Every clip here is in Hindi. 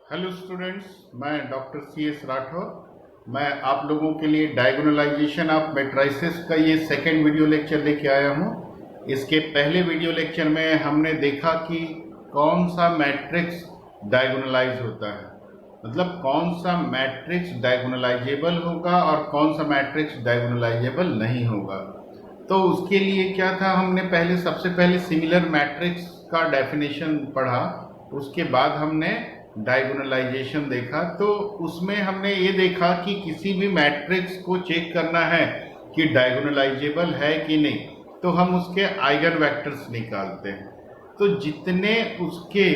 हेलो स्टूडेंट्स, मैं डॉक्टर सी एस राठौर। मैं आप लोगों के लिए डायगोनलाइजेशन ऑफ मैट्रिसेस का ये सेकंड वीडियो लेक्चर लेके आया हूँ। इसके पहले वीडियो लेक्चर में हमने देखा कि कौन सा मैट्रिक्स डायगोनलाइज होता है, मतलब कौन सा मैट्रिक्स डायगोनलाइजेबल होगा और कौन सा मैट्रिक्स डायगोनलाइजेबल नहीं होगा। तो उसके लिए क्या था, हमने सबसे पहले सिमिलर मैट्रिक्स का डेफिनेशन पढ़ा, उसके बाद हमने डायगोनलाइजेशन देखा। तो उसमें हमने ये देखा कि किसी भी मैट्रिक्स को चेक करना है कि डायगोनलाइजेबल है कि नहीं, तो हम उसके आइगन वेक्टर्स निकालते हैं। तो जितने उसके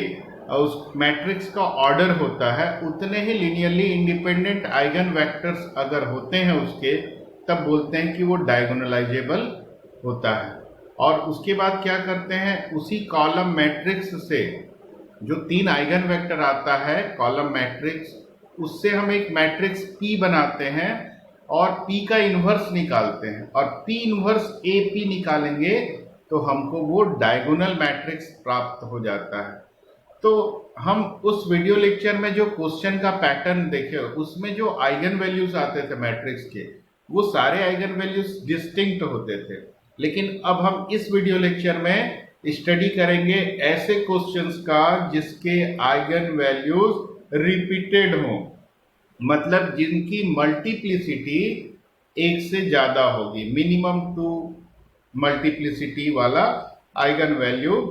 उस मैट्रिक्स का ऑर्डर होता है उतने ही लीनियरली इंडिपेंडेंट आइगन वेक्टर्स अगर होते हैं उसके, तब बोलते हैं कि वो डायगोनलाइजेबल होता है। और उसके बाद क्या करते हैं, उसी कॉलम मैट्रिक्स से जो 3 आइगन वेक्टर आता है कॉलम मैट्रिक्स, उससे हम एक मैट्रिक्स P बनाते हैं और P का इन्वर्स निकालते हैं। और P इन्वर्स AP निकालेंगे तो हमको वो डायगोनल मैट्रिक्स प्राप्त हो जाता है। तो हम उस वीडियो लेक्चर में जो क्वेश्चन का पैटर्न देखे, उसमें जो आइगन वैल्यूज आते थे मैट्रिक्स के, वो सारे आइगन वैल्यूज डिस्टिंक्ट होते थे। लेकिन अब हम इस वीडियो लेक्चर में स्टडी करेंगे ऐसे क्वेश्चंस का जिसके आइगन वैल्यूज रिपीटेड हो, मतलब जिनकी मल्टीप्लिसिटी एक से ज्यादा होगी, मिनिमम 2 मल्टीप्लिसिटी वाला आइगन वैल्यू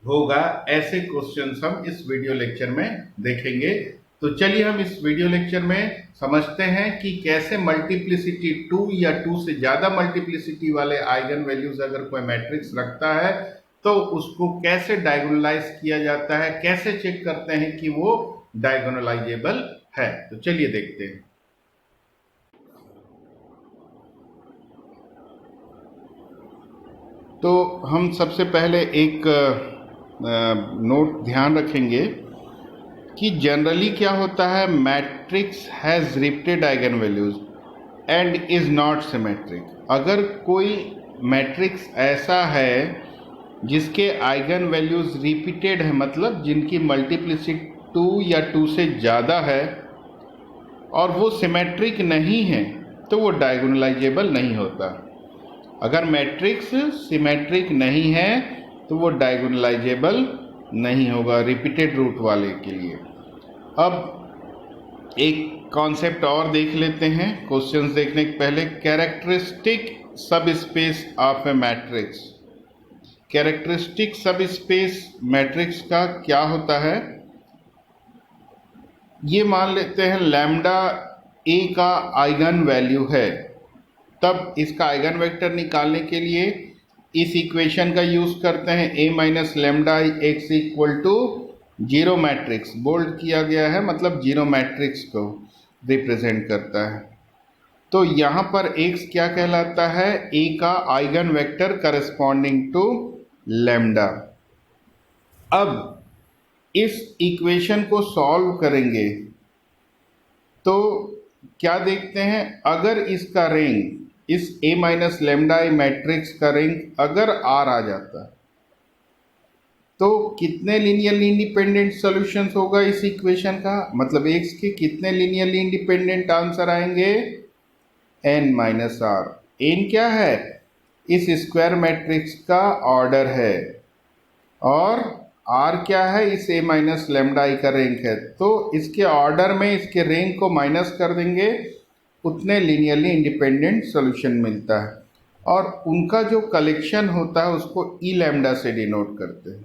होगा। ऐसे क्वेश्चंस हम इस वीडियो लेक्चर में देखेंगे। तो चलिए हम इस वीडियो लेक्चर में समझते हैं कि कैसे मल्टीप्लिसिटी 2 या 2 से ज्यादा मल्टीप्लिसिटी वाले आइगन वैल्यूज अगर कोई मैट्रिक्स रखता है तो उसको कैसे डायगोनलाइज किया जाता है, कैसे चेक करते हैं कि वो डायगोनलाइजेबल है। तो चलिए देखते हैं। तो हम सबसे पहले एक नोट ध्यान रखेंगे कि जनरली क्या होता है, matrix has repeated eigen values and is not symmetric. अगर कोई मैट्रिक्स ऐसा है जिसके आइगन वैल्यूज रिपीटेड है, मतलब जिनकी मल्टीप्लिसिटी 2 या 2 से ज़्यादा है, और वो सिमेट्रिक नहीं है, तो वो डायगोनलाइजेबल नहीं होता। अगर मैट्रिक्स सिमेट्रिक नहीं है तो वो डायगोनलाइजेबल नहीं होगा रिपीटेड रूट वाले के लिए। अब एक कॉन्सेप्ट और देख लेते हैं क्वेश्चंस देखने के पहले। कैरेक्टरिस्टिक सब space of A matrix. Characteristic सब स्पेस मैट्रिक्स का क्या होता है, ये मान लेते हैं लैम्डा ए का आइगन वैल्यू है, तब इसका आइगन वेक्टर निकालने के लिए इस इक्वेशन का यूज करते हैं। a minus lambda x equal to zero matrix, bold किया गया है, मतलब जीरो मैट्रिक्स को रिप्रेजेंट करता है। तो यहाँ पर x क्या कहलाता है, a का eigen vector corresponding to lambda. अब इस इक्वेशन को सॉल्व करेंगे तो क्या देखते हैं, अगर इसका रेंज, इस a माइनस लेमडा मैट्रिक्स का रेंज अगर R आ जाता तो कितने लीनियरली इंडिपेंडेंट सॉल्यूशंस होगा इस इक्वेशन का, मतलब x के कितने लीनियरली इंडिपेंडेंट आंसर आएंगे, n माइनस r। n क्या है, इस स्क्वायर मैट्रिक्स का ऑर्डर है, और r क्या है, इस a माइनस लेमडा का रैंक है। तो इसके ऑर्डर में इसके रैंक को माइनस कर देंगे, उतने लीनियरली इंडिपेंडेंट सॉल्यूशन मिलता है। और उनका जो कलेक्शन होता है उसको ई लैम्डा से डिनोट करते हैं,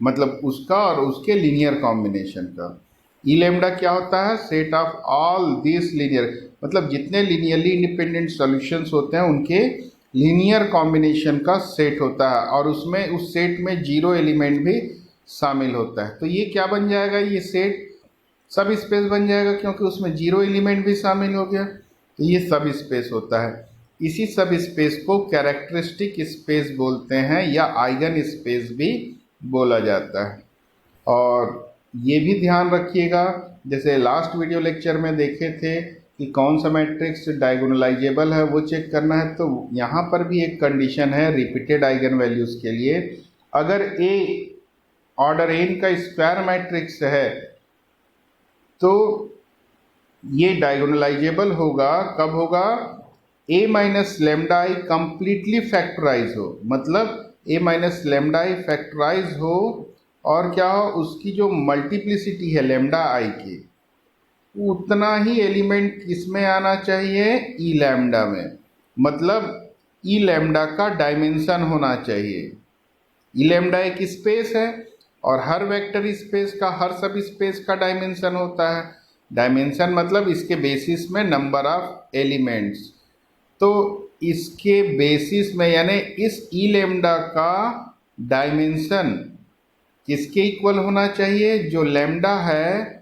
मतलब उसका और उसके लीनियर कॉम्बिनेशन का। ई लैम्डा क्या होता है, set of all this linear, मतलब जितने लीनियरली इंडिपेंडेंट सॉल्यूशंस होते हैं उनके लीनियर कॉम्बिनेशन का सेट होता है, और उसमें उस सेट में जीरो एलिमेंट भी शामिल होता है। तो ये क्या बन जाएगा, ये सेट सब स्पेस बन जाएगा, क्योंकि उसमें जीरो एलिमेंट भी शामिल हो गया। तो ये सब स्पेस होता है। इसी सब स्पेस को कैरेक्टरिस्टिक स्पेस बोलते हैं, या आइगन स्पेस भी बोला जाता है। और ये भी ध्यान रखिएगा, जैसे लास्ट वीडियो लेक्चर में देखे थे कि कौन सा मैट्रिक्स डायगोनलाइजेबल है वो चेक करना है। तो यहाँ पर भी एक कंडीशन है रिपीटेड आइगन वैल्यूज के लिए। अगर ए ऑर्डर n का स्क्वायर मैट्रिक्स है तो ये डायगोनलाइजेबल होगा कब होगा, a minus lambda I completely factorise हो, मतलब a minus lambda I factorise हो और क्या हो, उसकी जो मल्टीप्लिसिटी है लेमडा आई की उतना ही एलिमेंट इसमें आना चाहिए ई लैम्डा में, मतलब ई लैम्डा का डायमेंशन होना चाहिए। ई लैम्डा एक स्पेस है और हर वेक्टर स्पेस का, हर सब स्पेस का डायमेंशन होता है। डायमेंशन मतलब इसके बेसिस में नंबर ऑफ एलिमेंट्स, तो इसके बेसिस में यानी इस ई लैम्डा का डायमेंशन किसके इक्वल होना चाहिए, जो लैम्डा है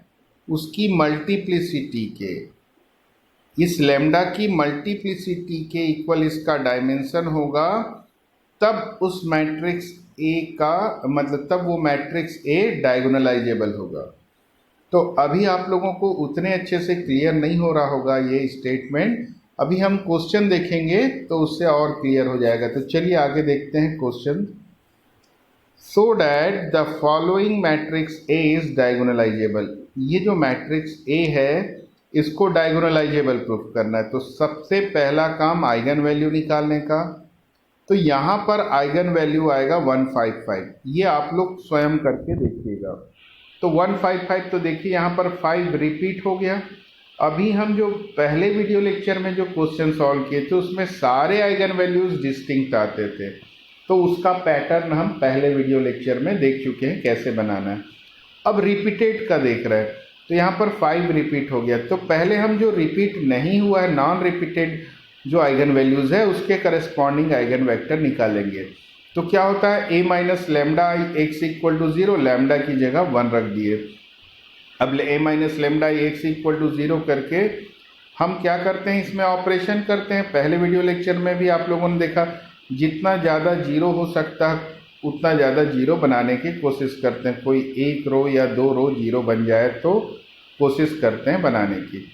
उसकी मल्टीप्लिसिटी के, इस लैम्डा की मल्टीप्लिसिटी के इक्वल इसका डायमेंशन होगा, तब उस मैट्रिक्स ए का मतलब तब वो मैट्रिक्स ए डायगोनलाइजेबल होगा। तो अभी आप लोगों को उतने अच्छे से क्लियर नहीं हो रहा होगा ये स्टेटमेंट, अभी हम क्वेश्चन देखेंगे तो उससे और क्लियर हो जाएगा। तो चलिए आगे देखते हैं question. So that the following matrix A is diagonalisable, ये जो मैट्रिक्स ए है इसको डायगोनलाइजेबल प्रूफ करना है। तो सबसे पहला काम आइगन वैल्यू निकालने का, तो यहाँ पर आइगन वैल्यू आएगा 155, ये आप लोग स्वयं करके देखिएगा। तो 155 तो देखिए यहाँ पर 5 रिपीट हो गया। अभी हम जो पहले वीडियो लेक्चर में जो क्वेश्चन सॉल्व किए थे उसमें सारे आइगन वैल्यूज डिस्टिंक्ट आते थे, तो उसका पैटर्न हम पहले वीडियो लेक्चर में देख चुके हैं कैसे बनाना है। अब रिपीटेड का देख रहे हैं, तो यहाँ पर 5 रिपीट हो गया। तो पहले हम जो रिपीट नहीं हुआ है, नॉन रिपीटेड जो आइगन वैल्यूज़ है उसके करस्पॉन्डिंग आइगन वेक्टर निकालेंगे। तो क्या होता है, a minus lambda I x equal to 0, lambda की जगह 1 रख दिए। अब a minus lambda I x equal to 0 करके हम क्या करते हैं, इसमें ऑपरेशन करते हैं। पहले वीडियो लेक्चर में भी आप लोगों ने देखा, जितना ज़्यादा जीरो हो सकता है उतना ज़्यादा जीरो बनाने की कोशिश करते हैं। कोई एक रो या 2 रो जीरो बन जाए तो कोशिश करते हैं बनाने की।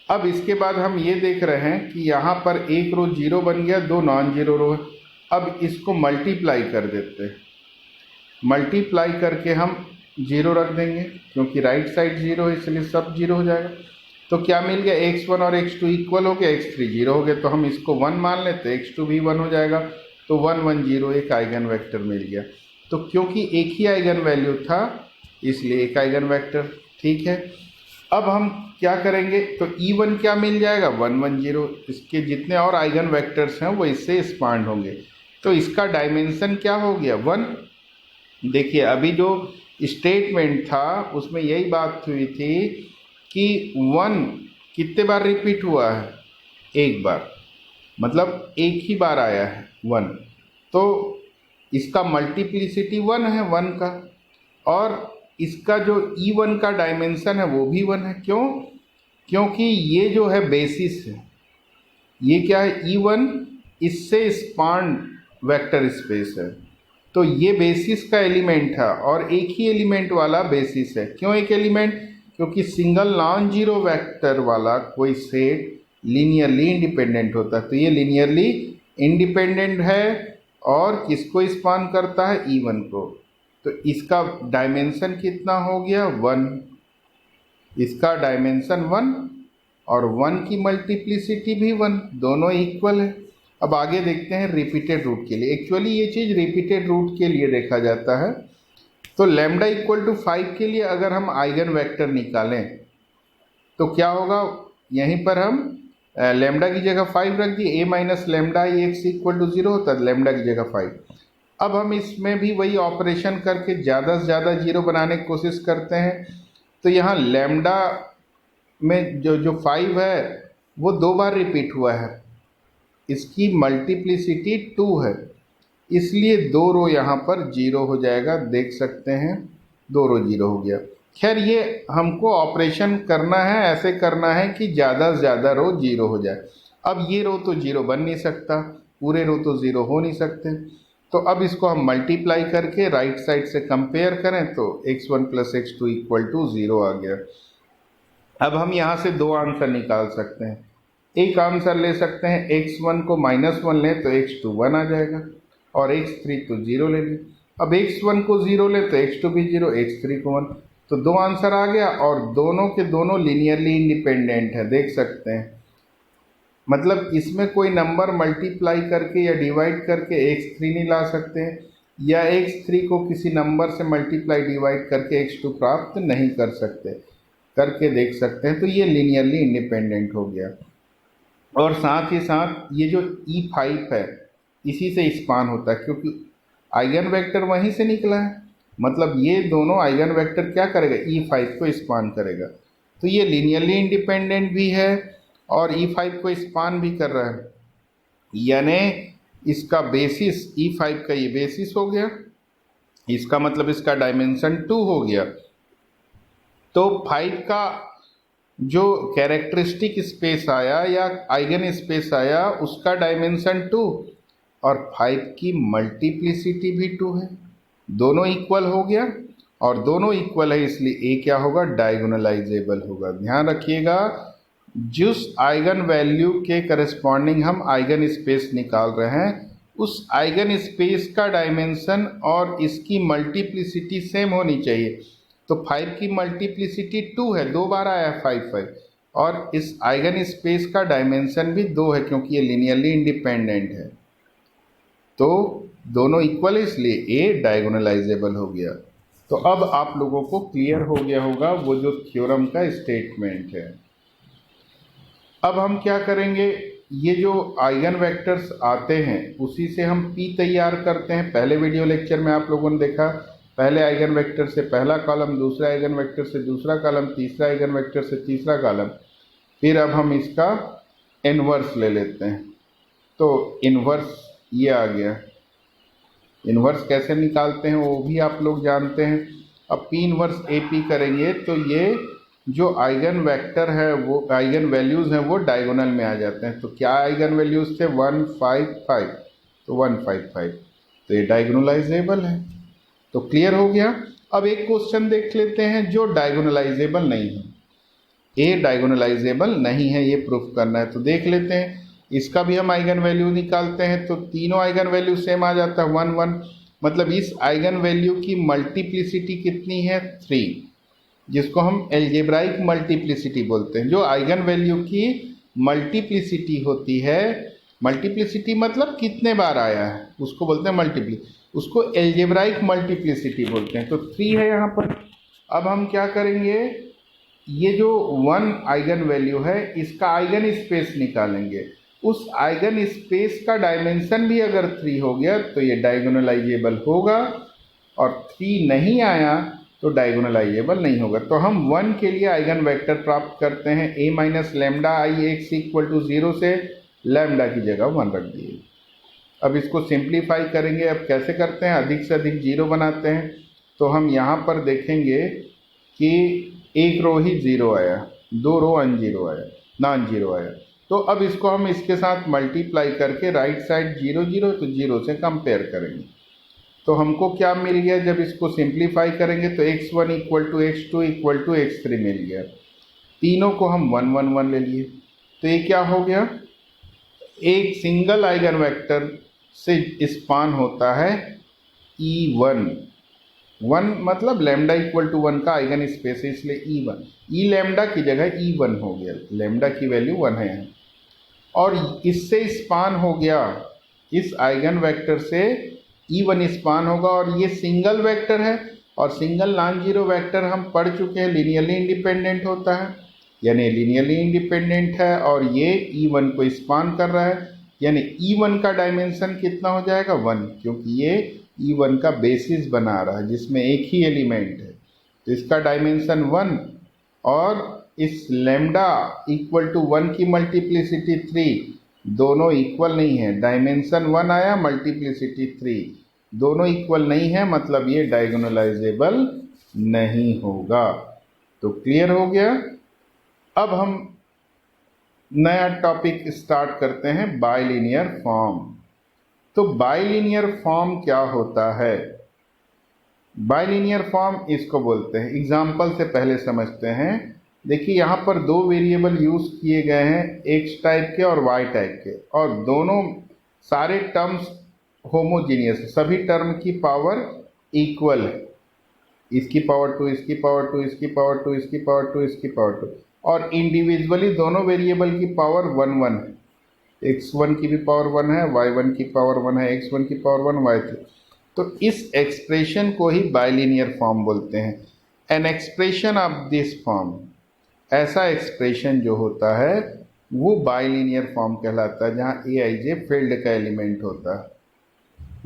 अब इसके बाद हम ये देख रहे हैं कि यहाँ पर एक रो जीरो बन गया, 2 नॉन जीरो रो है। अब इसको मल्टीप्लाई कर देते हैं, मल्टीप्लाई करके हम जीरो रख देंगे क्योंकि राइट साइड जीरो है इसलिए सब जीरो हो जाएगा। तो क्या मिल गया, x1 और x2 इक्वल हो गया, x3 जीरो हो गया। तो हम इसको 1 मान लेते हैं, x2 भी 1 हो जाएगा। तो 1 1 0 एक आइगन वेक्टर मिल गया। तो क्योंकि एक ही आइगन वैल्यू था इसलिए एक आइगन वेक्टर, ठीक है। अब हम क्या करेंगे, तो E1 क्या मिल जाएगा, 1 1 0। इसके जितने और आइगन वेक्टर्स हैं वो इससे एक्सपांड होंगे, तो इसका डायमेंशन क्या हो गया, 1। देखिए अभी जो स्टेटमेंट था उसमें यही बात हुई थी कि 1 कितने बार रिपीट हुआ है, एक बार, मतलब एक ही बार आया है 1। तो इसका मल्टीप्लिसिटी 1 है 1 का, और इसका जो E1 का डायमेंशन है वो भी 1 है। क्यों, क्योंकि ये जो है बेसिस है, ये क्या है, E1 इससे स्पान वेक्टर स्पेस है। तो ये बेसिस का एलिमेंट है और एक ही एलिमेंट वाला बेसिस है। क्यों एक एलिमेंट, क्योंकि सिंगल नॉन जीरो वेक्टर वाला कोई सेट लीनियरली इंडिपेंडेंट होता है। तो ये लीनियरली इंडिपेंडेंट है और किसको स्पान करता है, E1 को। तो इसका डायमेंशन कितना हो गया, 1। इसका डायमेंशन 1 और 1 की मल्टीप्लिसिटी भी 1, दोनों इक्वल है। अब आगे देखते हैं रिपीटेड रूट के लिए। एक्चुअली ये चीज़ रिपीटेड रूट के लिए देखा जाता है। तो लैम्डा इक्वल टू 5 के लिए अगर हम आइगन वेक्टर निकालें तो क्या होगा, यहीं पर हम लैम्डा की जगह 5 रख दिए, a minus lambda I x equal to 0 होता है, लैम्डा की जगह 5। अब हम इसमें भी वही ऑपरेशन करके ज़्यादा से ज़्यादा जीरो बनाने की कोशिश करते हैं। तो यहाँ लैम्डा में जो 5 है वो 2 बार रिपीट हुआ है, इसकी मल्टीप्लिसिटी 2 है, इसलिए 2 रो यहाँ पर जीरो हो जाएगा, देख सकते हैं 2 रो जीरो हो गया। खैर ये हमको ऑपरेशन करना है, ऐसे करना है कि ज़्यादा से ज़्यादा रो जीरो हो जाए। अब ये रो तो जीरो बन नहीं सकता, पूरे रो तो ज़ीरो हो नहीं सकते। तो अब इसको हम मल्टीप्लाई करके राइट साइड से कंपेयर करें तो x1 plus x2 equal to 0 आ गया। अब हम यहाँ से 2 आंसर निकाल सकते हैं। एक आंसर ले सकते हैं, x1 को -1 लें तो x2 1 आ जाएगा, और x3 तो 0 ले लें। अब x1 को 0 लें तो x2 भी 0, x3 को 1। तो दो आंसर आ गया और दोनों के दोनों लीनियरली इंडिपेंडेंट है, देख सकते हैं। मतलब इसमें कोई नंबर मल्टीप्लाई करके या डिवाइड करके x3 नहीं ला सकते, या x3 को किसी नंबर से मल्टीप्लाई डिवाइड करके x2 प्राप्त नहीं कर सकते, करके देख सकते हैं। तो ये लीनियरली इंडिपेंडेंट हो गया। और साथ ही साथ ये जो E5 है इसी से स्पान होता है, क्योंकि आइगन वेक्टर वहीं से निकला है। मतलब ये दोनों आइगन वेक्टर क्या करेगा, E5 को स्पान करेगा। तो ये लीनियरली इंडिपेंडेंट भी है और E5 को स्पान भी कर रहा है, यानी इसका बेसिस E5 का ये बेसिस हो गया, इसका मतलब इसका डायमेंशन 2 हो गया। तो 5 का जो कैरेक्टरिस्टिक स्पेस आया या आइगन स्पेस आया उसका डायमेंशन 2, और 5 की मल्टीप्लिसिटी भी 2 है। दोनों इक्वल हो गया, और दोनों इक्वल है इसलिए ए क्या होगा, डायगोनलाइजेबल होगा। ध्यान रखिएगा, जिस आइगन वैल्यू के करस्पॉन्डिंग हम आइगन स्पेस निकाल रहे हैं उस आइगन स्पेस का डायमेंशन और इसकी मल्टीप्लिसिटी सेम होनी चाहिए। तो 5 की मल्टीप्लिसिटी 2 है, 2 बार आया है 5, और इस आइगन स्पेस का डायमेंशन भी 2 है, क्योंकि ये लीनियरली इंडिपेंडेंट है। तो दोनों इक्वल है इसलिए ए डायगोनलाइजेबल हो गया। तो अब आप लोगों को क्लियर हो गया होगा वो जो थ्योरम का स्टेटमेंट है। अब हम क्या करेंगे, ये जो आइगन वेक्टर्स आते हैं उसी से हम P तैयार करते हैं। पहले वीडियो लेक्चर में आप लोगों ने देखा, पहले आइगन वेक्टर से पहला कॉलम, दूसरा आइगन वेक्टर से दूसरा कॉलम, तीसरा आइगन वेक्टर से तीसरा कॉलम। फिर अब हम इसका इन्वर्स ले लेते हैं। तो इन्वर्स ये आ गया। इन्वर्स कैसे निकालते हैं वो भी आप लोग जानते हैं। अब P इन्वर्स AP करेंगे तो ये जो आइगन वेक्टर है वो आइगन वैल्यूज़ हैं वो डायगोनल में आ जाते हैं। तो क्या आइगन वैल्यूज़ थे, 1 5 5, तो 1 5 5, तो ये डायगोनलाइजेबल है। तो क्लियर हो गया। अब एक क्वेश्चन देख लेते हैं जो डायगोनलाइजेबल नहीं है। ए डायगोनलाइजेबल नहीं है, ये प्रूफ करना है। तो देख लेते हैं, इसका भी हम आइगन वैल्यू निकालते हैं तो तीनों आइगन वैल्यू सेम आ जाता है 1 1। मतलब इस आइगन वैल्यू की मल्टीप्लिसिटी कितनी है, 3, जिसको हम एल्जेब्राइक मल्टीप्लिसिटी बोलते हैं। जो आइगन वैल्यू की मल्टीप्लिसिटी होती है, मल्टीप्लिसिटी मतलब कितने बार आया है उसको बोलते हैं मल्टीप्ली, उसको एल्जेब्राइक मल्टीप्लिसिटी बोलते हैं। तो 3 है यहाँ पर। अब हम क्या करेंगे, ये जो 1 आइगन वैल्यू है इसका आइगन स्पेस निकालेंगे। उस आइगन स्पेस का डायमेंशन भी अगर 3 हो गया तो ये डायगोनलाइजेबल होगा, और 3 नहीं आया तो डायगोनलाइजेबल नहीं होगा। तो हम 1 के लिए आइगन वेक्टर प्राप्त करते हैं, a minus lambda I x equal to 0 से लेमडा की जगह 1 रख दिए। अब इसको सिंप्लीफाई करेंगे। अब कैसे करते हैं, अधिक से अधिक 0 बनाते हैं। तो हम यहाँ पर देखेंगे कि एक रो ही 0 आया, 2 रो अनजीरो आया, नॉन जीरो आया। तो अब इसको हम इसके साथ मल्टीप्लाई करके राइट साइड 0 0 तो 0 से कंपेयर करेंगे। तो हमको क्या मिल गया, जब इसको सिंप्लीफाई करेंगे तो x1 equal to x2 equal to x3 मिल गया। तीनों को हम 1 1 1 ले लिए। तो ये क्या हो गया, एक सिंगल आइगन वेक्टर से स्पान होता है E1। 1 मतलब लेमडा इक्वल टू 1 का आइगन स्पेस है, इसलिए E1, ई लेमडा की जगह E1 हो गया। लेमडा की वैल्यू 1 है यहाँ। और इससे स्पान हो गया, इस आइगन वेक्टर से E1 स्पान होगा, और ये सिंगल वेक्टर है, और सिंगल नॉन जीरो वेक्टर हम पढ़ चुके हैं लीनियरली इंडिपेंडेंट होता है, यानी लीनियरली इंडिपेंडेंट है और ये E1 को स्पान कर रहा है। यानी E1 का डायमेंशन कितना हो जाएगा, 1, क्योंकि ये E1 का बेसिस बना रहा है जिसमें एक ही एलिमेंट है। तो इसका डायमेंशन 1, और इस लेमडा इक्वल टू 1 की मल्टीप्लिसिटी 3, दोनों इक्वल नहीं है। डायमेंशन 1 आया, मल्टीप्लिसिटी 3, दोनों इक्वल नहीं है, मतलब ये डायगोनलाइजेबल नहीं होगा। तो क्लियर हो गया। अब हम नया टॉपिक स्टार्ट करते हैं, बाइलिनियर फॉर्म। तो बाइलिनियर फॉर्म क्या होता है, बाइलिनियर फॉर्म इसको बोलते हैं। एग्जाम्पल से पहले समझते हैं। देखिए यहाँ पर 2 वेरिएबल यूज किए गए हैं, x टाइप के और y टाइप के, और दोनों सारे टर्म्स होमोजीनियस, सभी टर्म की पावर इक्वल है। इसकी पावर 2, इसकी पावर 2, इसकी पावर 2, इसकी पावर 2, इसकी पावर 2, और इंडिविजुअली दोनों वेरिएबल की पावर 1 1, x1 की भी पावर 1 है, y1 की पावर 1 है, x1 की पावर 1, y3। तो इस एक्सप्रेशन को ही बाइलिनियर फॉर्म बोलते हैं। An expression of this form, ऐसा एक्सप्रेशन जो होता है वो बाइलिनियर फॉर्म कहलाता है, जहाँ ए आई जे फील्ड का एलिमेंट होता है,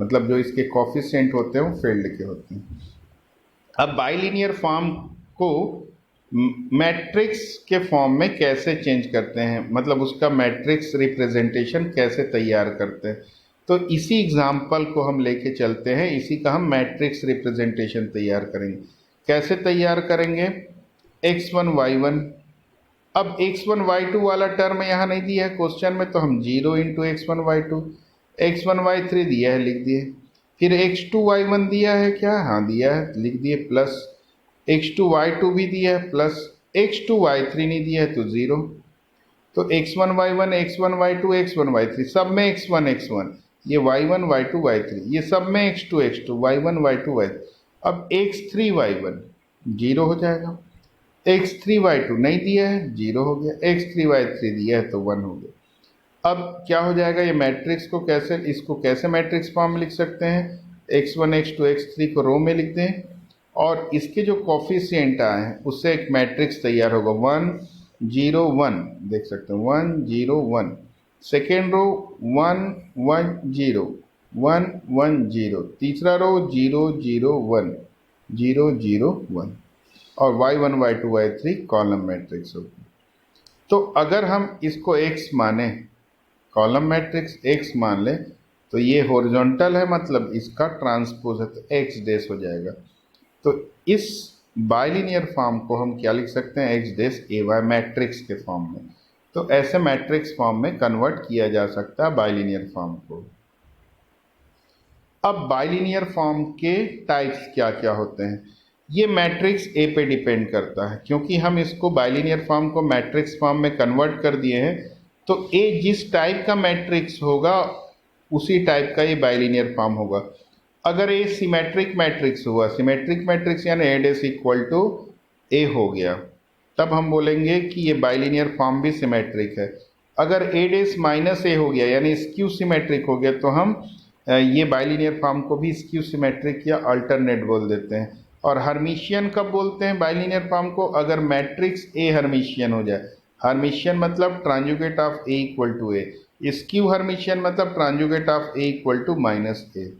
मतलब जो इसके कोफिशिएंट होते हैं वो फील्ड के होते हैं। अब बाइलिनियर फॉर्म को मैट्रिक्स के फॉर्म में कैसे चेंज करते हैं, मतलब उसका मैट्रिक्स रिप्रेजेंटेशन कैसे तैयार करते हैं, तो इसी एग्जाम्पल को हम लेके चलते हैं, इसी का हम मैट्रिक्स रिप्रेजेंटेशन तैयार करेंगे। कैसे तैयार करेंगे? x1 y1, अब x1 y2 वाला टर्म यहाँ नहीं दिया है क्वेश्चन में, तो हम 0 into x1 y2, x1 y3 दिया है लिख दिए, फिर x2 y1 दिया है क्या? हाँ दिया है, लिख दिए, प्लस x2 y2 भी दिया है, प्लस x2 y3 नहीं दिया है तो 0। तो x1 y1, x1 y2, x1 y3, सब में x1 x1, ये y1 y2 y3, ये सब में x2 x2, y1 y2 y3। अब x3 y1 0 हो जाएगा, x3 y2 नहीं दिया है, 0 हो गया, x3 y3 दिया है तो 1 हो गया। अब क्या हो जाएगा, ये मैट्रिक्स को कैसे, इसको कैसे मैट्रिक्स फॉर्म में लिख सकते हैं? x1 x2 x3 को रो में लिख दें, और इसके जो कोफिशिएंट आए हैं उससे एक मैट्रिक्स तैयार होगा, 1 0 1, देख सकते हैं 1 0 1, सेकेंड रो 1 1 0 1 1 0, तीसरा रो 0 0 1 0 0 1, और y1 y2 y3 column matrix होगी। तो अगर हम इसको x माने, कॉलम मैट्रिक्स x मान लें, तो ये हॉरिजॉन्टल है, मतलब इसका ट्रांसपोज है, तो x डैश हो जाएगा। तो इस बाइलिनियर फॉर्म को हम क्या लिख सकते हैं? x डैश ए वाई, मैट्रिक्स के फॉर्म में। तो ऐसे मैट्रिक्स फॉर्म में कन्वर्ट किया जा सकता है बाइलिनियर फॉर्म को। अब बाइलिनियर फॉर्म के टाइप्स क्या क्या होते हैं? ये मैट्रिक्स ए पे डिपेंड करता है, क्योंकि हम इसको बाइलिनियर फॉर्म को मैट्रिक्स फॉर्म में कन्वर्ट कर दिए हैं, तो ए जिस टाइप का मैट्रिक्स होगा उसी टाइप का ये बाइलिनियर फॉर्म होगा। अगर ए सिमेट्रिक मैट्रिक्स हुआ, सिमेट्रिक मैट्रिक्स यानी ए डैश इक्वल टू ए हो गया, तब हम बोलेंगे कि ये बाइलिनियर फॉर्म भी सिमेट्रिक है। अगर ए डैश माइनस ए हो गया यानी स्क्यू सिमेट्रिक हो गया, तो हम ये बाइलिनियर फॉर्म को भी स्क्यू सिमेट्रिक या अल्टरनेट बोल देते हैं। और हर्मिशियन कब बोलते हैं बाइलिनियर फॉर्म को? अगर मैट्रिक्स ए हर्मिशियन हो जाए। हर्मिशियन मतलब transjugate of A equal to A, skew Hermitian मतलब transjugate of A equal to minus A.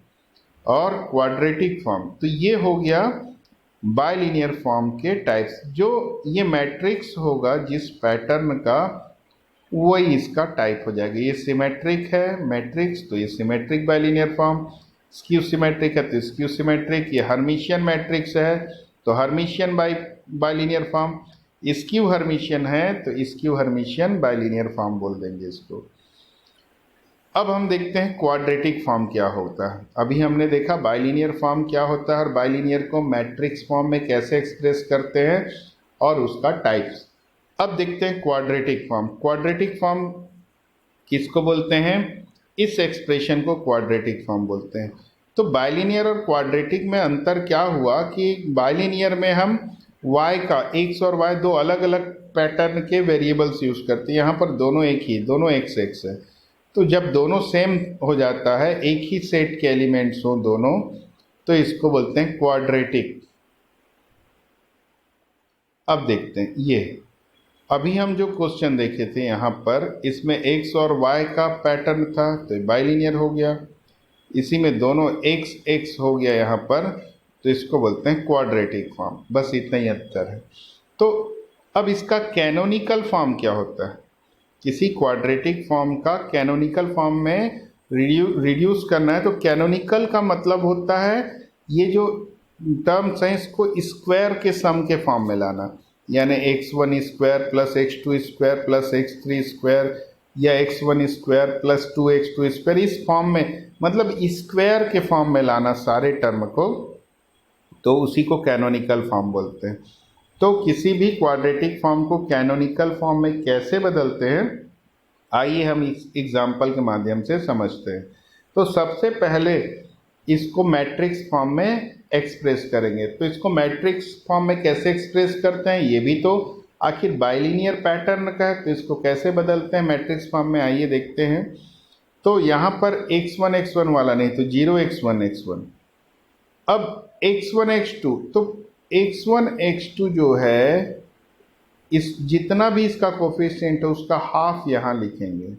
और क्वाड्रेटिक फॉर्म, तो ये हो गया बाइलिनियर फॉर्म के टाइप्स। जो ये मैट्रिक्स होगा जिस पैटर्न का, वही इसका टाइप हो जाएगा। ये सिमेट्रिक है मैट्रिक्स, तो ये symmetric bilinear form. Skew symmetric है तो स्क्यू सिमेट्रिक। ये हर्मिशियन मैट्रिक्स है तो Hermitian bilinear form. Skew Hermitian है तो स्क्यू हर्मिशियन बाइलिनियर फॉर्म बोल देंगे इसको। अब हम देखते हैं क्वाड्रेटिक फॉर्म क्या होता है। अभी हमने देखा बाइलिनियर फॉर्म क्या होता है और बाइलिनियर को मैट्रिक्स फॉर्म में कैसे एक्सप्रेस करते हैं और उसका टाइप्स। अब देखते हैं क्वाड्रेटिक फॉर्म। क्वाड्रेटिक फॉर्म किसको बोलते हैं? इस एक्सप्रेशन को क्वाड्रेटिक फॉर्म बोलते हैं। तो बाइलिनियर और क्वाड्रेटिक में अंतर क्या हुआ कि बाइलिनियर में हम y का, x और y दो अलग अलग पैटर्न के वेरिएबल्स यूज करते हैं, यहाँ पर दोनों एक ही, दोनों x x है। तो जब दोनों सेम हो जाता है, एक ही सेट के एलिमेंट्स हो दोनों, तो इसको बोलते हैं क्वाड्रेटिक। अब देखते हैं ये, अभी हम जो क्वेश्चन देखे थे यहाँ पर, इसमें x और y का पैटर्न था तो बाइलिनियर हो गया। इसी में दोनों x x हो गया यहाँ पर, तो इसको बोलते हैं क्वाड्रेटिक फॉर्म। बस इतना ही अंतर है। तो अब इसका कैनोनिकल फॉर्म क्या होता है? किसी क्वाड्रेटिक फॉर्म का कैनोनिकल फॉर्म में रिड्यूस करना है, तो कैनोनिकल का मतलब होता है ये जो टर्म्स हैं इसको स्क्वायर के सम के फॉर्म में लाना, यानी x1 square plus x2 square plus x3 square या x1 square plus 2x2 square, इस फॉर्म में, मतलब स्क्वायर के फॉर्म में लाना सारे टर्म को, तो उसी को कैनोनिकल फॉर्म बोलते हैं। तो किसी भी क्वाड्रेटिक फॉर्म को कैनोनिकल फॉर्म में कैसे बदलते हैं, आइए हम इस एग्जाम्पल के माध्यम से समझते हैं। तो सबसे पहले इसको मैट्रिक्स फॉर्म में एक्सप्रेस करेंगे। तो इसको मैट्रिक्स फॉर्म में कैसे एक्सप्रेस करते हैं, ये भी तो आखिर बाइलिनियर पैटर्न का है, तो इसको कैसे बदलते हैं मैट्रिक्स फॉर्म में, आइए देखते हैं। तो यहाँ पर x1 x1 वाला नहीं, तो 0 x1 x1। अब x1 x2, तो x1 x2 जो है इस जितना भी इसका कोफिशिएंट है उसका हाफ यहाँ लिखेंगे।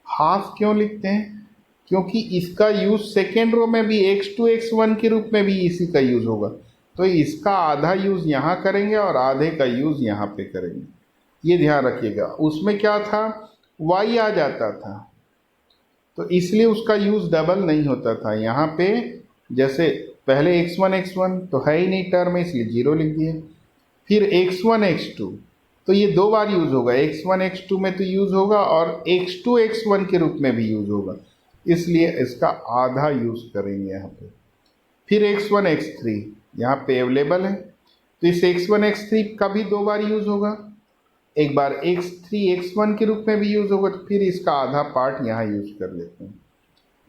हाफ क्यों लिखते हैं, क्योंकि इसका यूज सेकेंड रो में भी x2 x1 के रूप में भी इसी का यूज होगा, तो इसका आधा यूज यहाँ करेंगे और आधे का यूज यहाँ पे करेंगे, ये ध्यान रखिएगा। उसमें क्या था, y आ जाता था, तो इसलिए उसका यूज डबल नहीं होता था। यहाँ पे जैसे पहले x1 x1 तो है ही नहीं टर्म, इसलिए 0 लिख दिए। फिर x1 x2, तो ये दो बार यूज होगा, x1 x2 में तो यूज होगा और x2 x1 के रूप में भी यूज होगा, इसलिए इसका आधा यूज करेंगे यहाँ पे। फिर x1 x3 यहाँ पे अवेलेबल है, तो इस x1 x3 का भी दो बार यूज होगा, एक बार x3 x1 के रूप में भी यूज होगा, तो फिर इसका आधा पार्ट यहाँ यूज कर लेते हैं।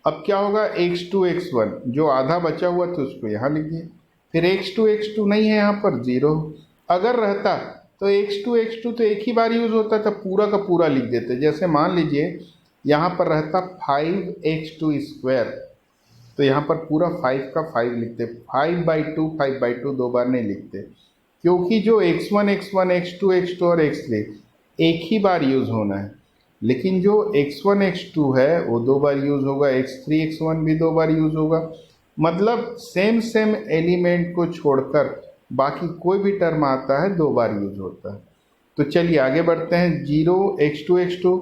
अब क्या होगा, x2 x1 जो आधा बचा हुआ था उसको यहाँ लिख दिए। फिर x2 x2 नहीं है यहाँ पर, 0। अगर रहता तो x2 x2 तो एक ही बार यूज होता था, पूरा का पूरा लिख देते। जैसे मान लीजिए यहाँ पर रहता 5x2², तो यहाँ पर पूरा 5 का 5 लिखते, 5/2 दो बार नहीं लिखते, क्योंकि जो x1 x1 x2 x2 और x3 एक ही बार यूज होना है। लेकिन जो x1 x2 है वो दो बार यूज होगा, x3 x1 भी दो बार यूज होगा, मतलब सेम एलिमेंट को छोड़कर बाकी कोई भी टर्म आता है दो बार यूज होता है। तो चलिए आगे बढ़ते हैं। 0 x2 x2,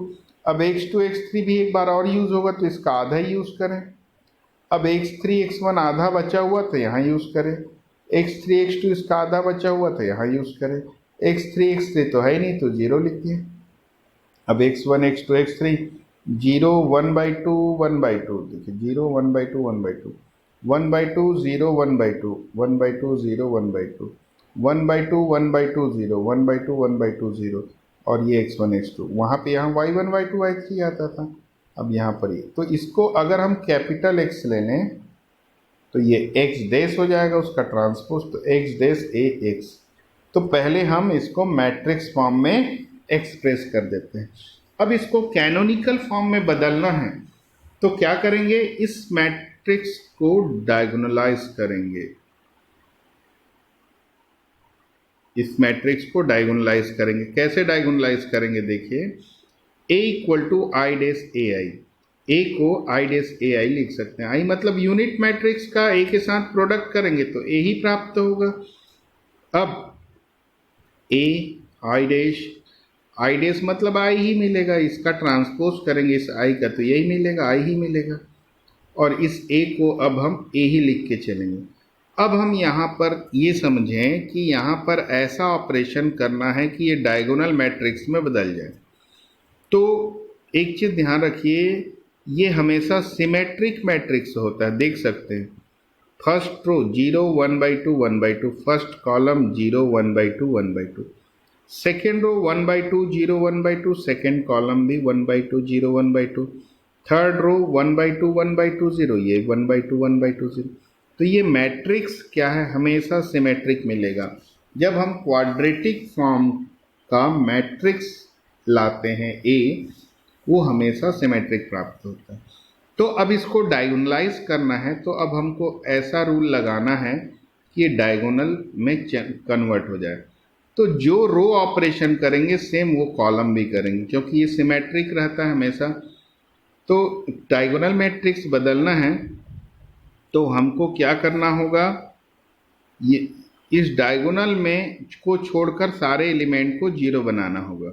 अब x2 x3 भी एक बार और यूज होगा, तो इसका आधा ही यूज करें। अब x3 x1 आधा बचा हुआ तो यहाँ यूज करें, x3 x2 इसका आधा बचा हुआ तो यहाँ यूज करें, x3 x3 तो है ही नहीं, तो 0 लिख दिए। अब x1 x2 x3, 0 1/2 1/2, देखिए 0 1/2 1/2, 1/2 0 1/2, 1/2 0 1/2, 1/2 1/2 0, 1/2 1/2 0, और ये x1 x2। वहाँ पे यहाँ y1 y2 y3 आता था, अब यहाँ पर ये। तो इसको अगर हम कैपिटल X ले लें तो ये x डैश हो जाएगा उसका ट्रांसपोज, तो x डैश a x। तो पहले हम इसको मैट्रिक्स फॉर्म में एक्सप्रेस कर देते हैं। अब इसको कैनोनिकल फॉर्म में बदलना है, तो क्या करेंगे, इस मैट्रिक्स को डायगोनलाइज करेंगे। इस मैट्रिक्स को डायगोनलाइज करेंगे। कैसे डायगोनलाइज करेंगे, देखिए a = i dash ai, a को i डैश ai लिख सकते हैं। i मतलब यूनिट मैट्रिक्स का a के साथ प्रोडक्ट करेंगे तो a ही प्राप्त होगा। अब a i डैश मतलब i ही मिलेगा, इसका ट्रांसपोज करेंगे इस i का तो यही मिलेगा, i ही मिलेगा, और इस a को अब हम a ही लिख के चलेंगे। अब हम यहाँ पर ये समझें कि यहाँ पर ऐसा ऑपरेशन करना है कि ये डायगोनल मैट्रिक्स में बदल जाए। तो एक चीज़ ध्यान रखिए, ये हमेशा सिमेट्रिक मैट्रिक्स होता है, देख सकते हैं। First row 0 1/2 1/2, first column 0 1/2 1/2, second row 1/2 0 1/2, second column भी 1/2 0 1/2, थर्ड रो 1/2 1/2 0, ये 1/2 1/2 0। तो ये मैट्रिक्स क्या है, हमेशा सिमेट्रिक मिलेगा। जब हम क्वाड्रेटिक फॉर्म का मैट्रिक्स लाते हैं A, वो हमेशा सिमेट्रिक प्राप्त होता है। तो अब इसको डायगोनलाइज करना है, तो अब हमको ऐसा रूल लगाना है कि ये डायगोनल में कन्वर्ट हो जाए। तो जो रो ऑपरेशन करेंगे सेम वो कॉलम भी करेंगे, क्योंकि ये सिमेट्रिक रहता है हमेशा। तो डायगोनल मैट्रिक्स बदलना है तो हमको क्या करना होगा, ये इस डायगोनल में को छोड़कर सारे एलिमेंट को 0 बनाना होगा।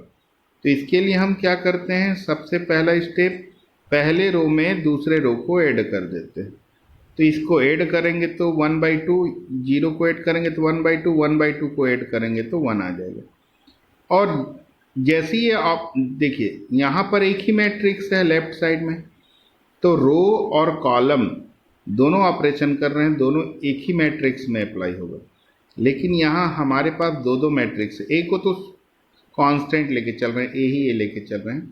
तो इसके लिए हम क्या करते हैं, सबसे पहला स्टेप, पहले रो में दूसरे रो को ऐड कर देते हैं। तो इसको ऐड करेंगे तो 1/2, 0 को ऐड करेंगे तो 1/2, 1/2 को ऐड करेंगे तो 1 आ जाएगा। और जैसे ही आप देखिए यहाँ पर एक ही मैट्रिक्स है लेफ्ट साइड में, तो रो और कॉलम दोनों ऑपरेशन कर रहे हैं, दोनों एक ही मैट्रिक्स में अप्लाई होगा। लेकिन यहाँ हमारे पास दो मैट्रिक्स है, एक को तो कांस्टेंट लेके चल रहे हैं, ए ही ए लेके चल रहे हैं,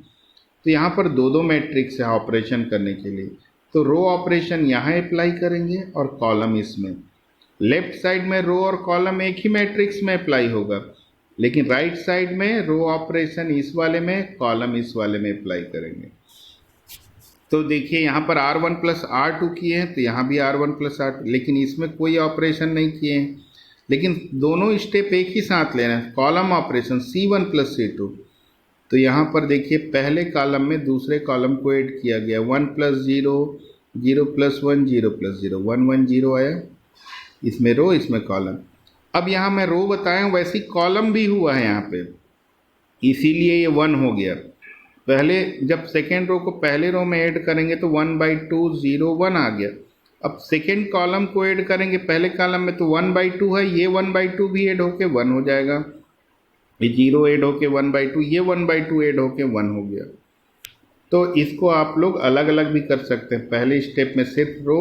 तो यहाँ पर दो मैट्रिक्स है ऑपरेशन करने के लिए। तो रो ऑपरेशन यहाँ अप्लाई करेंगे और कॉलम इसमें। लेफ्ट साइड में रो और कॉलम एक ही मैट्रिक्स में अप्लाई होगा, लेकिन राइट साइड में रो ऑपरेशन इस वाले में, कॉलम इस वाले में अप्लाई करेंगे। तो देखिए यहाँ पर R1 प्लस R2 किए हैं, तो यहाँ भी R1 प्लस R2, लेकिन इसमें कोई ऑपरेशन नहीं किए हैं, लेकिन दोनों स्टेप एक ही साथ लेना है, column operation C1 plus C2। तो यहाँ पर देखिए पहले कॉलम में दूसरे कॉलम को ऐड किया गया, 1 प्लस 0, 0 प्लस 1, 0 प्लस 0, 1 1 0 आया, इसमें रो इसमें कॉलम। अब यहाँ मैं रो बताया हूँ, वैसे कॉलम भी हुआ है यहाँ पे, इसीलिए ये 1 हो गया। पहले जब सेकेंड रो को पहले रो में ऐड करेंगे तो 1/2 0 1 आ गया। अब सेकेंड कॉलम को ऐड करेंगे पहले कॉलम में तो 1/2 है, ये 1/2 भी ऐड होके 1 हो जाएगा, ये 0 ऐड होके 1/2, ये 1/2 ऐड होके 1 हो गया। तो इसको आप लोग अलग अलग भी कर सकते हैं, पहले स्टेप में सिर्फ रो,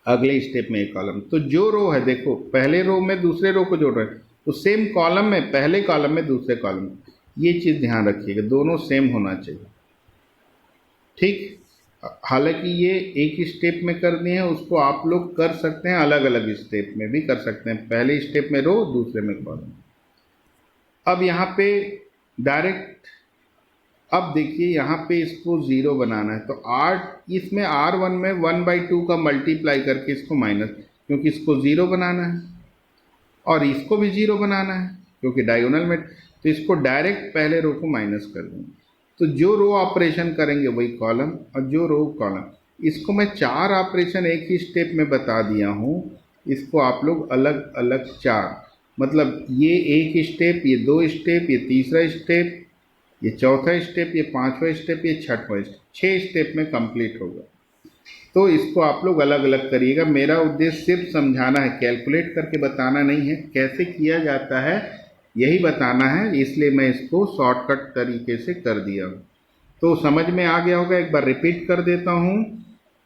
अगले स्टेप में एक कॉलम। तो जो रो है देखो, पहले रो में दूसरे रो को जोड़ रहे हैं, तो सेम कॉलम में पहले कॉलम में दूसरे कॉलम में, ये चीज़ ध्यान रखिएगा, दोनों सेम होना चाहिए, ठीक। हालांकि ये एक स्टेप में कर दिए हैं, उसको आप लोग कर सकते हैं अलग अलग स्टेप में भी कर सकते हैं, पहले स्टेप में रो दूसरे में कॉलम। अब यहाँ पे डायरेक्ट, अब देखिए यहाँ पे इसको 0 बनाना है, तो इसमें R1 में 1/2 का मल्टीप्लाई करके इसको माइनस, क्योंकि इसको 0 बनाना है और इसको भी 0 बनाना है क्योंकि डायगोनल में, तो इसको डायरेक्ट पहले रो को माइनस कर देंगे। तो जो रो ऑपरेशन करेंगे वही कॉलम, और जो रो कॉलम। इसको मैं 4 ऑपरेशन एक ही स्टेप में बता दिया हूँ, इसको आप लोग अलग अलग 4, मतलब ये एक स्टेप, ये 2 स्टेप, ये तीसरा स्टेप, ये चौथा स्टेप, ये 5वां स्टेप, ये 6वां स्टेप, 6 स्टेप में कंप्लीट होगा। तो इसको आप लोग अलग अलग करिएगा। मेरा उद्देश्य सिर्फ समझाना है, कैलकुलेट करके बताना नहीं है, कैसे किया जाता है यही बताना है, इसलिए मैं इसको शॉर्टकट तरीके से कर दिया हूँ। तो समझ में आ गया होगा। एक बार रिपीट कर देता हूँ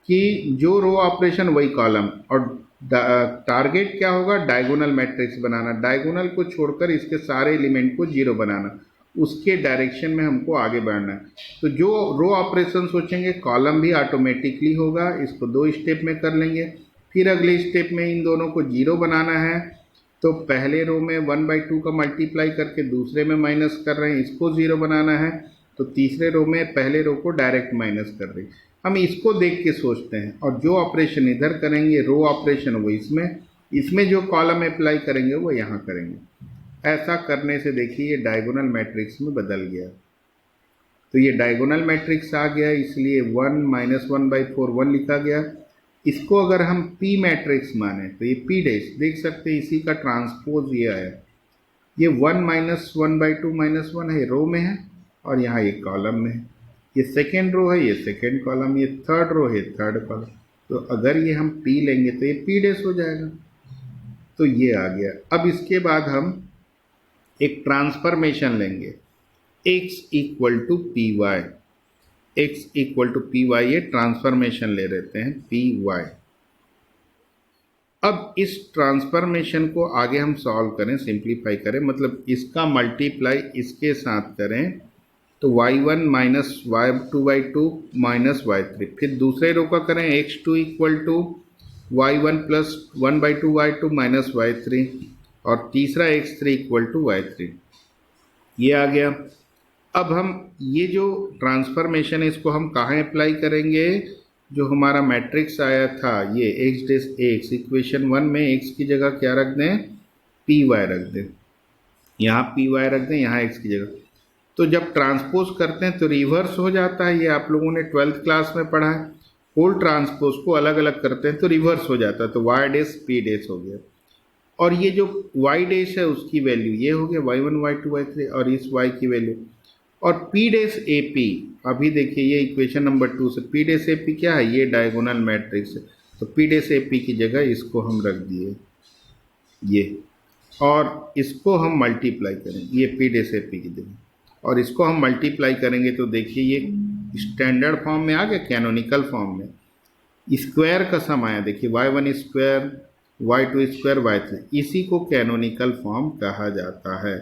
कि जो रो ऑपरेशन वही कॉलम, और टारगेट क्या होगा, डायगोनल मैट्रिक्स बनाना, डायगोनल को छोड़कर इसके सारे एलिमेंट को 0 बनाना, उसके डायरेक्शन में हमको आगे बढ़ना है। तो जो रो ऑपरेशन सोचेंगे कॉलम भी ऑटोमेटिकली होगा, इसको 2 स्टेप में कर लेंगे। फिर अगले स्टेप में इन दोनों को 0 बनाना है, तो पहले रो में 1/2 का मल्टीप्लाई करके दूसरे में माइनस कर रहे हैं, इसको 0 बनाना है, तो तीसरे रो में पहले रो को डायरेक्ट माइनस कर रहे हैं। हम इसको देख के सोचते हैं, और जो ऑपरेशन इधर करेंगे रो ऑपरेशन वो इसमें जो कॉलम अप्लाई करेंगे वो यहाँ करेंगे। ऐसा करने से देखिए ये डायगोनल मैट्रिक्स में बदल गया। तो ये डायगोनल मैट्रिक्स आ गया, इसलिए 1 - 1/4 1 लिखा गया। इसको अगर हम P मैट्रिक्स माने तो ये P डैश देख सकते हैं, इसी का ट्रांसपोज ये आया। ये 1 - 1/2 - 1 है, रो में है, और यहाँ ये कॉलम में है। ये सेकेंड रो है, ये सेकेंड कॉलम, ये थर्ड रो है, थर्ड कॉलम। तो अगर ये हम P लेंगे तो ये P डैश हो जाएगा। तो ये आ गया। अब इसके बाद हम एक ट्रांसफॉर्मेशन लेंगे, x = py, x = py, ये ट्रांसफॉर्मेशन ले लेते हैं py। अब इस ट्रांसफॉर्मेशन को आगे हम सॉल्व करें, सिंप्लीफाई करें, मतलब इसका मल्टीप्लाई इसके साथ करें, तो y1 - y2/2 - y3। फिर दूसरे रो का करें, x2 = y1 + 1/2 y2 - y3, और तीसरा x3 = y3। ये आ गया। अब हम ये जो ट्रांसफॉर्मेशन है इसको हम कहाँ अप्लाई करेंगे, जो हमारा मैट्रिक्स आया था ये x' इक्वेशन 1 में x की जगह क्या रख दें, py रख दें, यहाँ py रख दें, यहाँ x की जगह। तो जब ट्रांसपोज करते हैं तो रिवर्स हो जाता है, ये आप लोगों ने 12th क्लास में पढ़ा है। होल ट्रांसपोज को अलग अलग करते हैं तो रिवर्स हो जाता है, तो y' p' हो गया। और ये जो y' है उसकी वैल्यू ये हो गया y1 y2 y3, और इस y की वैल्यू, और p' अभी देखिए ये इक्वेशन नंबर 2 से p' क्या है, ये डायगोनल मैट्रिक्स है, तो p' की जगह इसको हम रख दिए ये, और इसको हम मल्टीप्लाई करेंगे, ये p' की जगह, और इसको हम मल्टीप्लाई करेंगे तो देखिए ये स्टैंडर्ड फॉर्म में आ गया, कैनोनिकल फॉर्म में स्क्वायर का सम आया। देखिए y1 square, y2 square, y3, इसी को कैनोनिकल फॉर्म कहा जाता है।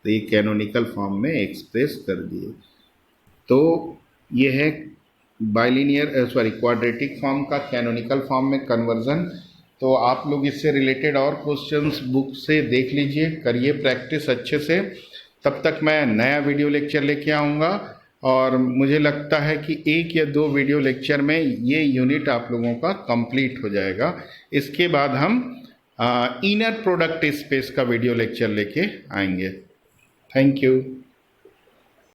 तो ये कैनोनिकल फॉर्म में एक्सप्रेस कर दिए। तो ये है क्वाड्रेटिक फॉर्म का कैनोनिकल फॉर्म में कन्वर्जन। तो आप लोग इससे रिलेटेड और क्वेश्चंस बुक से देख लीजिए, करिए प्रैक्टिस अच्छे से। तब तक मैं नया वीडियो लेक्चर लेके आऊँगा और मुझे लगता है कि 1 या 2 वीडियो लेक्चर में ये यूनिट आप लोगों का कंप्लीट हो जाएगा। इसके बाद हम इनर प्रोडक्ट स्पेस का वीडियो लेक्चर लेके आएंगे। Thank you.